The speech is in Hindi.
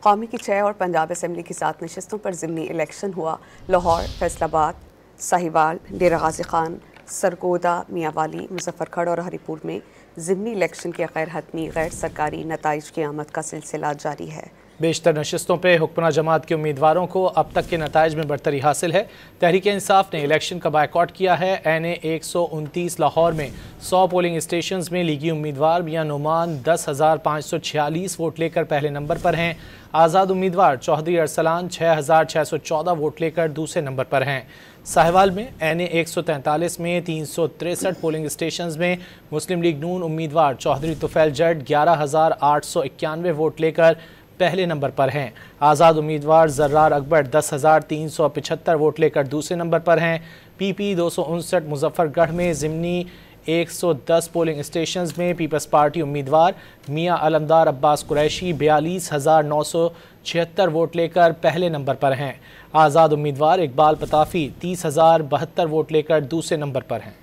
कौमी की 6 और पंजाब असम्बली की 7 नशस्तों पर ज़िमनी इलेक्शन हुआ। लाहौर, फैसलाबाद, साहिवाल, डेरा गाजी खान, सरगोदा, मियांवाली, मुजफ्फरगढ़ और हरीपुर में ज़िमनी इलेक्शन के गैर हतमी गैर सरकारी नताइज की आमद का सिलसिला जारी है। बेशतर नशस्तों पर हुक्मरां जमात के उम्मीदवारों को अब तक के नताइज में बढ़तरी हासिल है। तहरीक इंसाफ ने इलेक्शन का बायकॉट किया है। NA 129 लाहौर में 100 पोलिंग स्टेशन में लीगी उम्मीदवार मियां नुमान 10,546 वोट लेकर पहले नंबर पर हैं। आज़ाद उम्मीदवार चौधरी अरसलान 6,614 वोट लेकर दूसरे नंबर पर हैं। साहिवाल में NA 143 में 363 पोलिंग स्टेशन में मुस्लिम लीग नून उम्मीदवार चौधरी तुफैल जट 11,891 वोट लेकर पहले नंबर पर हैं। आज़ाद उम्मीदवार जर्रार अकबर 10,375 वोट लेकर दूसरे नंबर पर हैं। PP 259 मुजफ्फरगढ़ में ज़िमनी 110 पोलिंग स्टेशन में पीपल्स पार्टी उम्मीदवार मियां अलमदार अब्बास कुरैशी 42,976 वोट लेकर पहले नंबर पर हैं। आज़ाद उम्मीदवार इकबाल पताफ़ी 30,072 वोट लेकर दूसरे नंबर पर हैं।